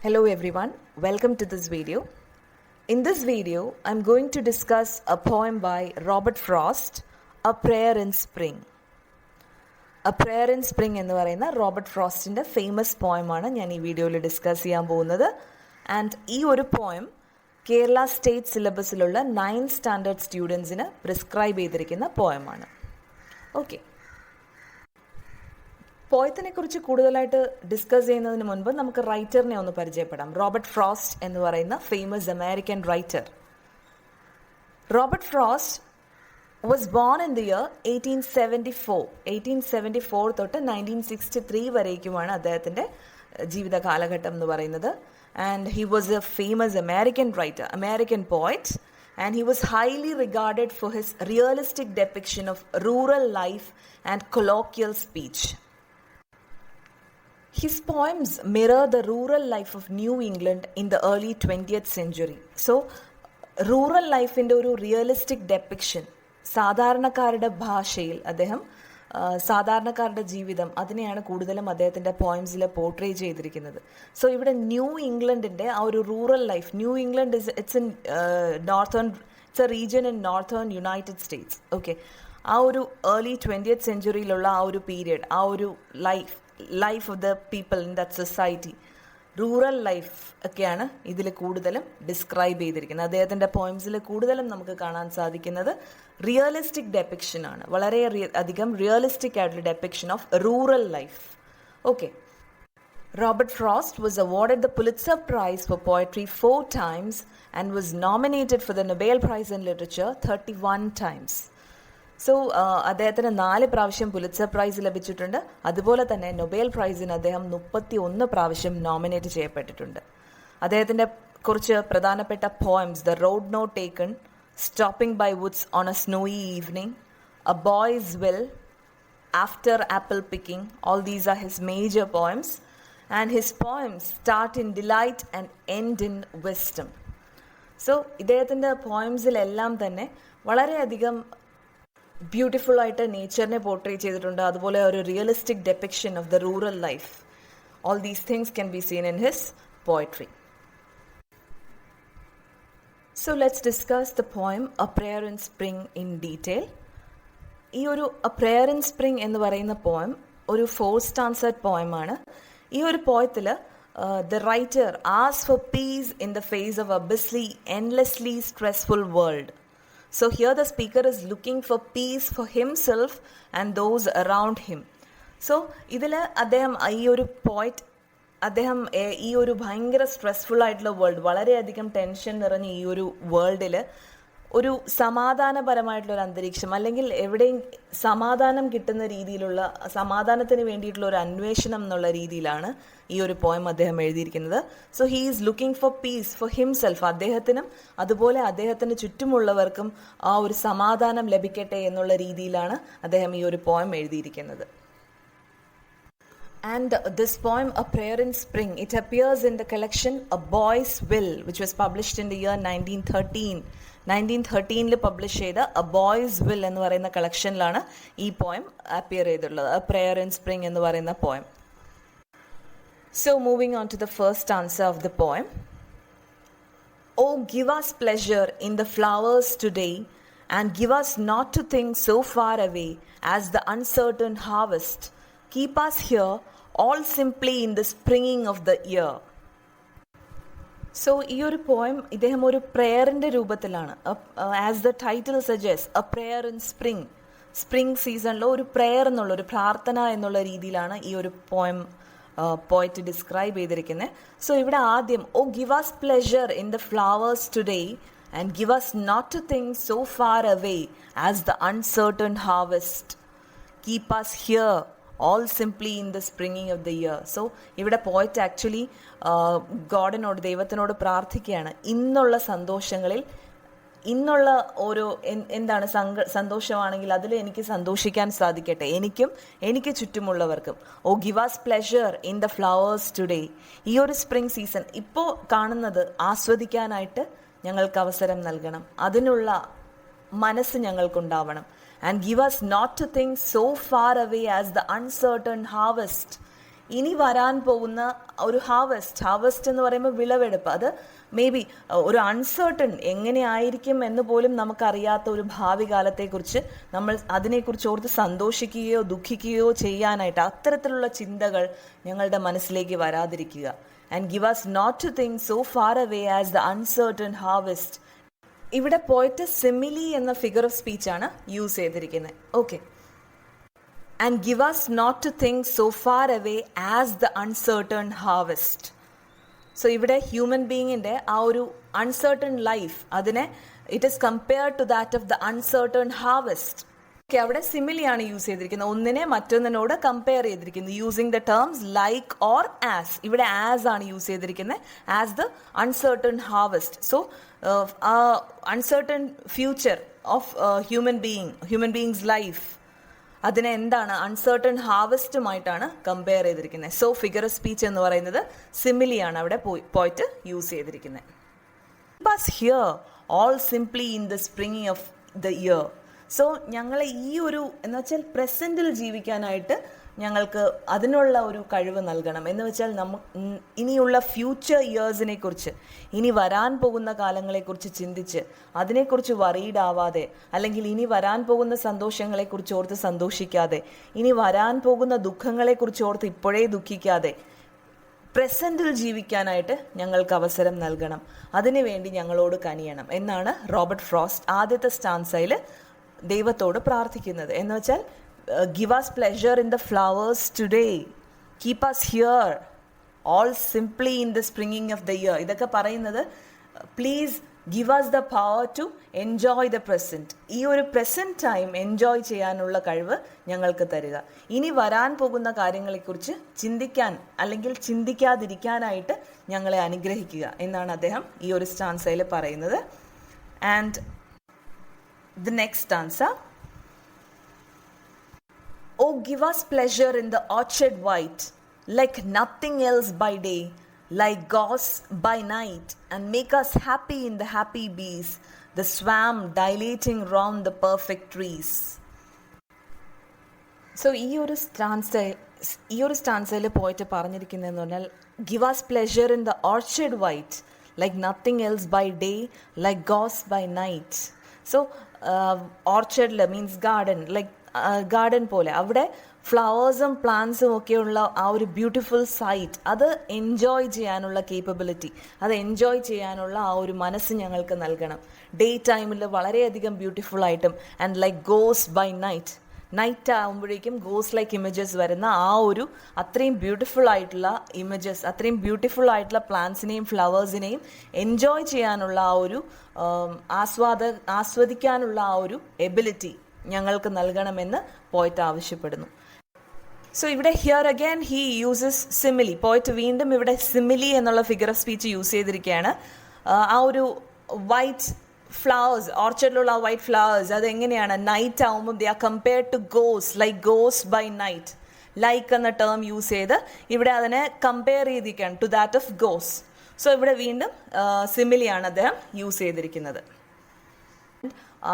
Hello everyone, welcome to this video. In this video, I'm going to discuss a poem by Robert Frost, A Prayer in Spring. A Prayer in Spring എന്ന് പറയുന്ന Robert ഫ്രോസ്റ്റിൻ്റെ famous പോയമാണ് ഞാൻ ഈ വീഡിയോയിൽ discuss ചെയ്യാൻ പോകുന്നത്. And ഈ ഒരു poem Kerala state സിലബസിലുള്ള 9th സ്റ്റാൻഡേർഡ് സ്റ്റുഡൻസിന് പ്രിസ്ക്രൈബ് ചെയ്തിരിക്കുന്ന പോയമാണ്. ഓക്കെ, പോയത്തിനെ കുറിച്ച് കൂടുതലായിട്ട് ഡിസ്കസ് ചെയ്യുന്നതിന് മുൻപ് നമുക്ക് റൈറ്ററിനെ ഒന്ന് പരിചയപ്പെടാം. റോബർട്ട് ഫ്രോസ്റ്റ് എന്ന് പറയുന്ന famous American writer. Robert frost was born in the year 1874 തൊട്ട് 1963 വരേക്കുമാണ് അദ്ദേഹത്തിൻ്റെ ജീവിത കാലഘട്ടം എന്ന് പറയുന്നത്. And he was A famous American writer, American poet, and he was highly regarded for his realistic depiction of rural life and colloquial speech. His poems mirror the rural life of New England in the early 20th century. So, rural life in ഒരു realistic depiction, സാധാരണക്കാരുടെ ഭാഷയിൽ അദ്ദേഹം സാധാരണക്കാരുടെ ജീവിതം അതിനെയാണ് കൂടുതലും അദ്ദേഹത്തിൻ്റെ പോയിംസിൽ portray ചെയ്തിരിക്കുന്നത്. സോ ഇവിടെ ന്യൂ ഇംഗ്ലണ്ടിൻ്റെ ആ ഒരു rural life, new England it's A region in northern United States. Okay, ആ ഒരു ഏർലി 20th സെഞ്ച്വറിയിലുള്ള ആ ഒരു പീരിയഡ്, ആ ഒരു life of the people in that society, rural life ഒക്കെയാണ് ഇതിൽ കൂടുതലും ഡിസ്ക്രൈബ് ചെയ്തിരിക്കുന്നത്. അദ്ദേഹത്തിൻ്റെ പോയിംസിൽ കൂടുതലും നമുക്ക് കാണാൻ സാധിക്കുന്നത് റിയലിസ്റ്റിക് ഡെപ്പിക്ഷൻ ആണ്, വളരെ അധികം റിയലിസ്റ്റിക് ആയിട്ടുള്ള depiction of rural life. Okay, Robert Frost was awarded the Pulitzer Prize for Poetry 4 times and was nominated for the Nobel Prize in Literature 31 times. So അദ്ദേഹത്തിന് 4 പ്രാവശ്യം പുലിറ്റ്സർ പ്രൈസ് ലഭിച്ചിട്ടുണ്ട്. അതുപോലെ തന്നെ Nobel പ്രൈസിന് അദ്ദേഹം 31 പ്രാവശ്യം നോമിനേറ്റ് ചെയ്യപ്പെട്ടിട്ടുണ്ട്. അദ്ദേഹത്തിൻ്റെ കുറച്ച് പ്രധാനപ്പെട്ട poems: the road not taken, stopping by woods on a snowy evening, a boy's will, after apple picking, all these are his major poems. And his poems start in delight and end in wisdom. So ഇദ്ദേഹത്തിൻ്റെ പോയംസിലെല്ലാം തന്നെ വളരെയധികം beautiful ആയിട്ട് നേച്ചറിനെ portray ചെയ്തിട്ടുണ്ട്. അതുപോലെ ഒരു realistic depiction of the rural life. All these things can be seen in his poetry. So let's discuss the poem A prayer in spring in detail. ഈ ഒരു എ പ്രെയർ ഇൻ സ്പ്രിംഗ് എന്ന് പറയുന്ന poem ഒരു 4 സ്റ്റാൻസേർഡ് പോയമാണ്. ഈ ഒരു പോയത്തിൽ the writer asks for peace in the face of a busy, endlessly stressful world. So here the speaker is looking for peace for himself and those around him. So ഇതിൽ അദ്ദേഹം ഈ ഒരു പോയിറ്റ് അദ്ദേഹം ഈ ഒരു ഭയങ്കര സ്ട്രെസ്ഫുൾ ആയിട്ടുള്ള വേൾഡ്, വളരെയധികം ടെൻഷൻ നിറഞ്ഞ ഈ ഒരു വേൾഡിൽ ഒരു സമാധാനപരമായിട്ടുള്ളൊരു അന്തരീക്ഷം, അല്ലെങ്കിൽ എവിടെയും സമാധാനം കിട്ടുന്ന രീതിയിലുള്ള, സമാധാനത്തിന് വേണ്ടിയിട്ടുള്ള ഒരു അന്വേഷണം എന്നുള്ള രീതിയിലാണ് ഈ ഒരു പോയം അദ്ദേഹം എഴുതിയിരിക്കുന്നത്. So he is looking for peace for himself. അദ്ദേഹത്തിനും അതുപോലെ അദ്ദേഹത്തിന് ചുറ്റുമുള്ളവർക്കും ആ ഒരു സമാധാനം ലഭിക്കട്ടെ എന്നുള്ള രീതിയിലാണ് അദ്ദേഹം ഈ ഒരു പോയം എഴുതിയിരിക്കുന്നത്. And this poem, A Prayer in Spring, it appears in the collection A Boy's Will, which was published in the year 1913. 1913 publish ചെയ്ത A Boy's Will എന്ന് പറയുന്ന കളക്ഷനിലാണ് ഈ പോയം അപ്പിയർ ചെയ്തിട്ടുള്ളത്, A Prayer in Spring എന്ന് പറയുന്ന poem. So moving on to the first stanza of the poem. Oh, give us pleasure in the flowers today, and give us not to think so far away as the uncertain harvest. Keep us here, all simply in the springing of the year. So ഈ ഒരു poem ഇദ്ദേഹം ഒരു പ്രെയറിൻ്റെ രൂപത്തിലാണ്, as the title suggest, a prayer in spring. Spring സീസണിലോ ഒരു prayer എന്നുള്ള, ഒരു പ്രാർത്ഥന എന്നുള്ള രീതിയിലാണ് ഈ ഒരു പോയം പോയിറ്റ് ഡിസ്ക്രൈബ് ചെയ്തിരിക്കുന്നത്. സോ ഇവിടെ ആദ്യം, ഓ give us pleasure in the flowers today and give us not to think so far away as the uncertain harvest. Keep us here, all simply in the springing of the year. So ഇവിടെ പോയിറ്റ് actually ഗോഡിനോട്, ദൈവത്തിനോട് പ്രാർത്ഥിക്കുകയാണ്, ഇന്നുള്ള സന്തോഷങ്ങളിൽ, ഇന്നുള്ള ഓരോ എന്താണ് സന്തോഷമാണെങ്കിൽ അതിൽ എനിക്ക് സന്തോഷിക്കാൻ സാധിക്കട്ടെ, എനിക്കും എനിക്ക് ചുറ്റുമുള്ളവർക്കും. ഓ give us pleasure in the flowers today. ഈ ഒരു സ്പ്രിംഗ് സീസൺ ഇപ്പോൾ കാണുന്നത് ആസ്വദിക്കാനായിട്ട് ഞങ്ങൾക്ക് അവസരം നൽകണം, അതിനുള്ള മനസ്സ് ഞങ്ങൾക്കുണ്ടാവണം. And give us not to think so far away as the uncertain harvest. ഇനി വരാൻ പോകുന്ന ഒരു ഹാർവെസ്റ്റ് എന്ന് പറയുമ്പോൾ വിളവെടുപ്പ്, അത് മേ ബി ഒരു അൺസർട്ടൺ എങ്ങനെയായിരിക്കും എന്ന് പോലും നമുക്കറിയാത്ത ഒരു ഭാവി കാലത്തെക്കുറിച്ച് നമ്മൾ അതിനെക്കുറിച്ച് ഓർത്ത് സന്തോഷിക്കുകയോ ദുഃഖിക്കുകയോ ചെയ്യാനായിട്ട് അത്തരത്തിലുള്ള ചിന്തകൾ ഞങ്ങളുടെ മനസ്സിലേക്ക് വരാതിരിക്കുക. And give us not to think so far away as the uncertain harvest. ഇവിടെ പോയിട്ട് സിമിലി എന്ന ഫിഗർ ഓഫ് സ്പീച്ചാണ് യൂസ് ചെയ്തിരിക്കുന്നത്. Okay, and give us not to think so far away as the uncertain harvest. So ഇവിടെ human ബീയിങ്ങിൻ്റെ ആ ഒരു uncertain life, അതിനെ it is compared to that of the uncertain harvest. Okay, അവിടെ സിമിലിയാണ് use ചെയ്തിരിക്കുന്നത്, ഒന്നിനെ മറ്റൊന്നിനോട് കമ്പയർ ചെയ്തിരിക്കുന്നത് using the terms like or as. ഇവിടെ ആസ് ആണ് യൂസ് ചെയ്തിരിക്കുന്നത്, as the uncertain harvest. So uncertain future of human beings life, അതിനെ എന്താണ് അൺസർട്ടൺ ഹാർവെസ്റ്റുമായിട്ടാണ് കമ്പയർ ചെയ്തിരിക്കുന്നത്. സോ ഫിഗർ ഓഫ് സ്പീച്ച് എന്ന് പറയുന്നത് സിമിലിയാണ് അവിടെ പോയിട്ട് യൂസ് ചെയ്തിരിക്കുന്നത്. Bus here all simply in the springing of the year. So ഞങ്ങളെ ഈ ഒരു എന്ന് വെച്ചാൽ പ്രസൻറ്റിൽ ജീവിക്കാനായിട്ട് ഞങ്ങൾക്ക് അതിനുള്ള ഒരു കഴിവ് നൽകണം. എന്ന് വെച്ചാൽ ഇനിയുള്ള ഫ്യൂച്ചർ ഇയേഴ്സിനെ കുറിച്ച്, ഇനി വരാൻ പോകുന്ന കാലങ്ങളെക്കുറിച്ച് ചിന്തിച്ച് അതിനെക്കുറിച്ച് വറീഡ് ആവാതെ, അല്ലെങ്കിൽ ഇനി വരാൻ പോകുന്ന സന്തോഷങ്ങളെക്കുറിച്ച് ഓർത്ത് സന്തോഷിക്കാതെ, ഇനി വരാൻ പോകുന്ന ദുഃഖങ്ങളെക്കുറിച്ച് ഓർത്ത് ഇപ്പോഴേ ദുഃഖിക്കാതെ പ്രസൻറ്റിൽ ജീവിക്കാനായിട്ട് ഞങ്ങൾക്ക് അവസരം നൽകണം. അതിനുവേണ്ടി ഞങ്ങളോട് കനിയണം എന്നാണ് റോബർട്ട് ഫ്രോസ്റ്റ് ആദ്യത്തെ സ്റ്റാൻസയിൽ ദൈവത്തോട് പ്രാർത്ഥിക്കുന്നത്. എന്ന് വെച്ചാൽ give us pleasure in the flowers today, keep us here all simply in the springing of the year. ഇതൊക്കെ പറയുന്നത് please give us the power to enjoy the present. ഈ ഒരു പ്രസൻറ്റ് ടൈം എൻജോയ് ചെയ്യാനുള്ള കഴിവ് ഞങ്ങൾക്ക് തരിക. ഇനി വരാൻ പോകുന്ന കാര്യങ്ങളെക്കുറിച്ച് ചിന്തിക്കാൻ അല്ലെങ്കിൽ ചിന്തിക്കാതിരിക്കാനായിട്ട് ഞങ്ങളെ അനുഗ്രഹിക്കുക എന്നാണ് അദ്ദേഹം ഈ ഒരു സ്റ്റാൻസയിൽ പറയുന്നത്. And the next stanza, Oh, give us pleasure in the orchard white, like nothing else by day, like gauze by night, and make us happy in the happy bees, the swarm dilating round the perfect trees. So ഈ ഒരു സ്റ്റാൻസയിൽ പോയിട്ട് പറഞ്ഞിരിക്കുന്നതെന്ന് പറഞ്ഞാൽ give us pleasure in the orchard white, like nothing else by day, like gauze by night. So ഓർച്ചർഡിൽ means garden പോലെ അവിടെ ഫ്ലവേഴ്സും പ്ലാന്റ്സും ഒക്കെയുള്ള ആ ഒരു ബ്യൂട്ടിഫുൾ സൈറ്റ്, അത് എൻജോയ് ചെയ്യാനുള്ള കേപ്പബിലിറ്റി, അത് എൻജോയ് ചെയ്യാനുള്ള ആ ഒരു മനസ്സ് ഞങ്ങൾക്ക് നൽകണം. ഡേ ടൈമിൽ വളരെയധികം ബ്യൂട്ടിഫുള്ളായിട്ടും and like goes by night ആകുമ്പോഴേക്കും ഗോസ് ലൈക്ക് ഇമേജസ് വരുന്ന ആ ഒരു അത്രയും ബ്യൂട്ടിഫുൾ ആയിട്ടുള്ള ഇമേജസ്, അത്രയും ബ്യൂട്ടിഫുൾ ആയിട്ടുള്ള പ്ലാന്റ്സിനെയും ഫ്ലവേഴ്സിനെയും എൻജോയ് ചെയ്യാനുള്ള ആ ഒരു ആസ്വദിക്കാനുള്ള ആ ഒരു എബിലിറ്റി ഞങ്ങൾക്ക് നൽകണമെന്ന് പോയിട്ട് ആവശ്യപ്പെടുന്നു. സോ ഇവിടെ here again he uses simile. പോയിട്ട് വീണ്ടും ഇവിടെ സിമിലി എന്നുള്ള ഫിഗർ ഓഫ് സ്പീച്ച് യൂസ് ചെയ്തിരിക്കുകയാണ്. ആ ഒരു വൈറ്റ് ഫ്ലവേഴ്സ്, ഓർച്ചർഡിലുള്ള വൈറ്റ് ഫ്ലവേഴ്സ്, അതെങ്ങനെയാണ് നൈറ്റ് ആവുമ്പോൾ ദേ ആർ കമ്പയർഡ് ടു ഗോസ്, like goes by night. Like എന്ന ടേം യൂസ് ചെയ്ത് ഇവിടെ അതിനെ കമ്പയർ ചെയ്തിരിക്കുകയാണ് ടു ദാറ്റ് ഓഫ് ഗോസ്. സോ ഇവിടെ വീണ്ടും സിമിലിയാണ് അദ്ദേഹം യൂസ് ചെയ്തിരിക്കുന്നത്.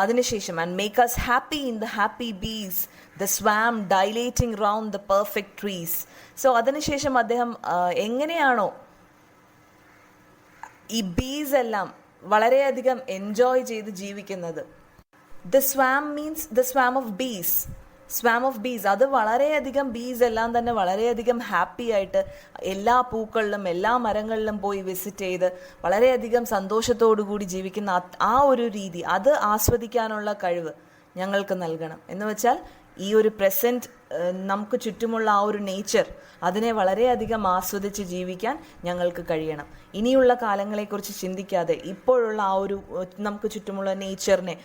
അതിനുശേഷം and make us happy in the happy bees, the swarm dilating round the perfect trees. So അതിനുശേഷം അദ്ദേഹം എങ്ങനെയാണോ ഈ ബീസ് എല്ലാം വളരെയധികം എൻജോയ് ചെയ്ത് ജീവിക്കുന്നത്. The swarm means the swarm of bees, അത് വളരെയധികം ബീസ് എല്ലാം തന്നെ വളരെയധികം ഹാപ്പി ആയിട്ട് എല്ലാ പൂക്കളിലും എല്ലാ മരങ്ങളിലും പോയി വിസിറ്റ് ചെയ്ത് വളരെയധികം സന്തോഷത്തോടു കൂടി ജീവിക്കുന്ന ആ ഒരു രീതി, അത് ആസ്വദിക്കാനുള്ള കഴിവ് ഞങ്ങൾക്ക് നൽകണം. എന്ന് വെച്ചാൽ ഈ ഒരു പ്രസൻറ്റ് നമുക്ക് ചുറ്റുമുള്ള ആ ഒരു നേച്ചർ, അതിനെ വളരെയധികം ആസ്വദിച്ച് ജീവിക്കാൻ ഞങ്ങൾക്ക് കഴിയണം. ഇനിയുള്ള കാലങ്ങളെക്കുറിച്ച് ചിന്തിക്കാതെ ഇപ്പോഴുള്ള ആ ഒരു നമുക്ക് ചുറ്റുമുള്ള നേച്ചറിനെ,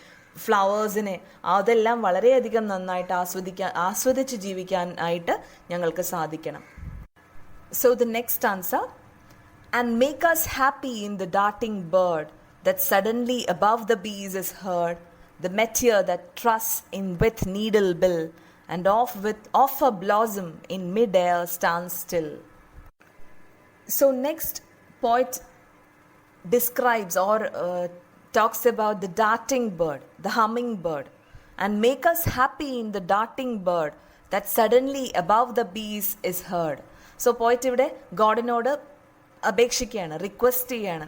ഫ്ലവേഴ്സിനെ, അതെല്ലാം വളരെയധികം നന്നായിട്ട് ആസ്വദിച്ച് ജീവിക്കാനായിട്ട് ഞങ്ങൾക്ക് സാധിക്കണം. So the next answer, and make us happy in the darting bird that suddenly above the bees is heard, the meteor that trusts in with needle bill, and off a blossom in mid-air stands still. So next poet describes or talks about the darting bird, the humming bird, and make us happy in the darting bird that suddenly above the bees is heard. So പോയിട്ട് ഇവിടെ ഗോഡിനോട് അപേക്ഷിക്കുകയാണ്, request ചെയ്യാണ്,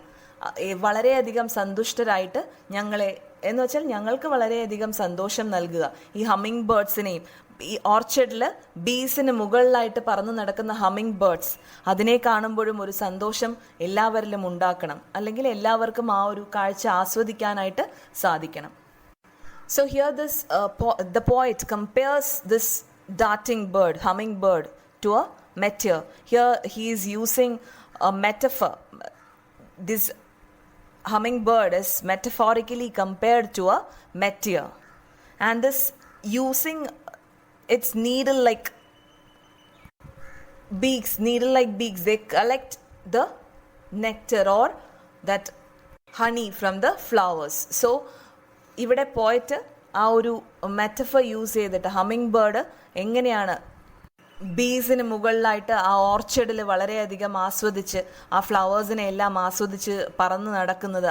വളരെയധികം സന്തുഷ്ടരായിട്ട് ഞങ്ങളെ എന്ന് വെച്ചാൽ ഞങ്ങൾക്ക് വളരെയധികം സന്തോഷം നൽകുക. ഈ ഹമ്മിങ് ബേർഡ്സിനെയും ഈ ഓർച്ചഡിൽ ബീസിന് മുകളിലായിട്ട് പറന്നു നടക്കുന്ന ഹമ്മിങ് ബേർഡ്സ്, അതിനെ കാണുമ്പോഴും ഒരു സന്തോഷം എല്ലാവരിലും ഉണ്ടാക്കണം, അല്ലെങ്കിൽ എല്ലാവർക്കും ആ ഒരു കാഴ്ച ആസ്വദിക്കാനായിട്ട് സാധിക്കണം. So here the poet compares this darting bird, humming bird, to a meteor. Here he is using a metaphor. This hummingbird is metaphorically compared to a meteor, and this using its needle-like beaks, they collect the nectar or that honey from the flowers. So ഇവിടെ പോയിട്ട് ആ ഒരു metaphor use ചെയ്തിട്ട് humming bird എങ്ങനെയാണ് ബീസിന് മുകളിലായിട്ട് ആ ഓർച്ചഡിൽ വളരെയധികം ആസ്വദിച്ച് ആ ഫ്ലവേഴ്സിനെ എല്ലാം ആസ്വദിച്ച് പറന്ന് നടക്കുന്നത്,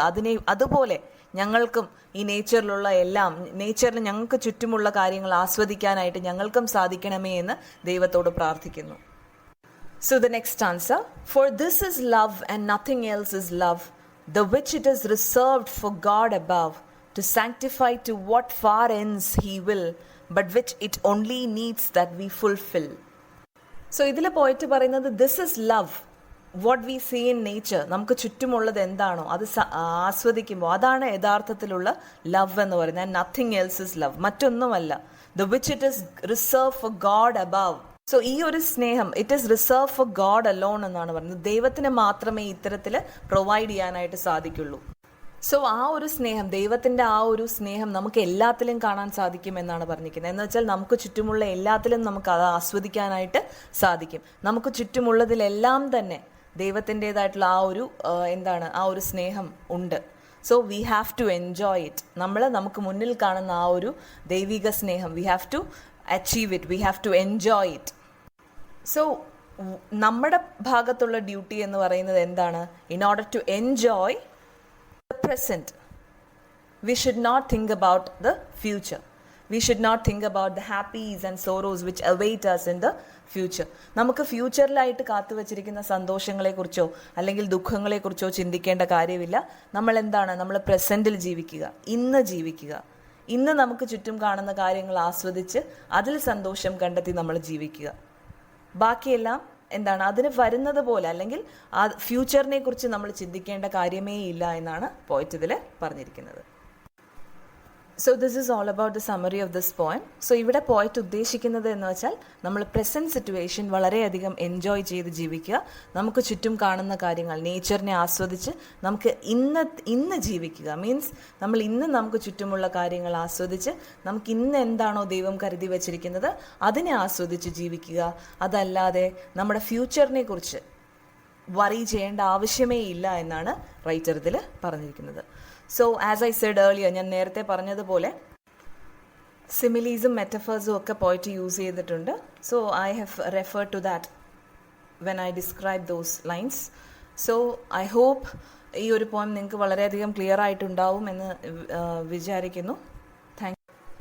അതുപോലെ ഞങ്ങൾക്കും ഈ നേച്ചറിൽ ഞങ്ങൾക്ക് ചുറ്റുമുള്ള കാര്യങ്ങൾ ആസ്വദിക്കാനായിട്ട് ഞങ്ങൾക്കും സാധിക്കണമേ എന്ന് ദൈവത്തോട് പ്രാർത്ഥിക്കുന്നു. So the next answer, for this is love and nothing else is love, the which it is reserved for God above, to sanctify to what far ends he will, but which it only needs that we fulfill. So ഇതിൽ പോയിട്ട് പറയുന്നത് this is love, what we see in nature, നമുക്ക് ചുറ്റുമുള്ളത് എന്താണോ അത് ആസ്വദിക്കുമ്പോൾ അതാണ് യഥാർത്ഥത്തിലുള്ള love എന്ന് പറയുന്നത്. and nothing else is love, മറ്റൊന്നുമല്ല. the which it is reserved for God above. So ഈ ഒരു സ്നേഹം it is reserve for God alone എന്നാണ് പറയുന്നത്. ദൈവത്തിന് മാത്രമേ ഇത്തരത്തിൽ പ്രൊവൈഡ് ചെയ്യാനായിട്ട് സാധിക്കുള്ളൂ. സോ ആ ഒരു സ്നേഹം, ദൈവത്തിൻ്റെ ആ ഒരു സ്നേഹം നമുക്ക് എല്ലാത്തിലും കാണാൻ സാധിക്കും എന്നാണ് പറഞ്ഞിരിക്കുന്നത്. എന്ന് വെച്ചാൽ നമുക്ക് ചുറ്റുമുള്ള എല്ലാത്തിലും നമുക്ക് അത് ആസ്വദിക്കാനായിട്ട് സാധിക്കും. നമുക്ക് ചുറ്റുമുള്ളതിലെല്ലാം തന്നെ ദൈവത്തിൻ്റെതായിട്ടുള്ള ആ ഒരു ആ ഒരു സ്നേഹം ഉണ്ട്. So we have to enjoy it. നമുക്ക് മുന്നിൽ കാണുന്ന ആ ഒരു ദൈവിക സ്നേഹം we have to achieve it, we have to enjoy it. So നമ്മുടെ ഭാഗത്തുള്ള ഡ്യൂട്ടി എന്ന് പറയുന്നത് എന്താണ്? In order to enjoy the present, we should not think about the future. We should not think about the happies and sorrows which await us in the future. നമുക്ക് ഫ്യൂച്ചറിലായിട്ട് കാത്തുവച്ചിരിക്കുന്ന സന്തോഷങ്ങളെക്കുറിച്ചോ അല്ലെങ്കിൽ ദുഃഖങ്ങളെക്കുറിച്ചോ ചിന്തിക്കേണ്ട കാര്യമില്ല. നമ്മൾ പ്രസൻറ്റിൽ ജീവിക്കുക, ഇന്ന് ജീവിക്കുക. ഇന്ന് നമുക്ക് ചുറ്റും കാണുന്ന കാര്യങ്ങൾ ആസ്വദിച്ച് അതിൽ സന്തോഷം കണ്ടെത്തി നമ്മൾ ജീവിക്കുക. ബാക്കിയെല്ലാം അതിന് വരുന്നത് പോലെ, അല്ലെങ്കിൽ ആ ഫ്യൂച്ചറിനെ കുറിച്ച് നമ്മൾ ചിന്തിക്കേണ്ട കാര്യമേ ഇല്ല എന്നാണ് പോയിറ്റ് ഇതിൽ പറഞ്ഞിരിക്കുന്നത്. So this is all about the summary of this poem. So ഇവിടെ പോയിറ്റ് ഉദ്ദേശിക്കുന്നത് എന്ന് വെച്ചാൽ നമ്മൾ പ്രസൻറ്റ് സിറ്റുവേഷൻ വളരെയധികം എൻജോയ് ചെയ്ത് ജീവിക്കുക. നമുക്ക് ചുറ്റും കാണുന്ന കാര്യങ്ങൾ, നേച്ചറിനെ ആസ്വദിച്ച് നമുക്ക് ഇന്ന് ജീവിക്കുക. മീൻസ് നമ്മൾ ഇന്ന് നമുക്ക് ചുറ്റുമുള്ള കാര്യങ്ങൾ ആസ്വദിച്ച് നമുക്ക് ഇന്ന് എന്താണോ ദൈവം കരുതി വച്ചിരിക്കുന്നത് അതിനെ ആസ്വദിച്ച് ജീവിക്കുക. അതല്ലാതെ നമ്മുടെ ഫ്യൂച്ചറിനെ കുറിച്ച് വറി ചെയ്യേണ്ട ആവശ്യമേ ഇല്ല എന്നാണ് റൈറ്റർ ഇതിൽ പറഞ്ഞിരിക്കുന്നത്. So as I said earlier, ഞാൻ നേരത്തെ പറഞ്ഞതുപോലെ സിമിലീസും മെറ്റഫേഴ്സും ഒക്കെ പോയിട്ട് യൂസ് ചെയ്തിട്ടുണ്ട്. So I have referred to that when I describe those lines. So I hope ഈ ഒരു പോയം നിങ്ങൾക്ക് വളരെയധികം ക്ലിയർ ആയിട്ടുണ്ടാവും എന്ന് വിചാരിക്കുന്നു.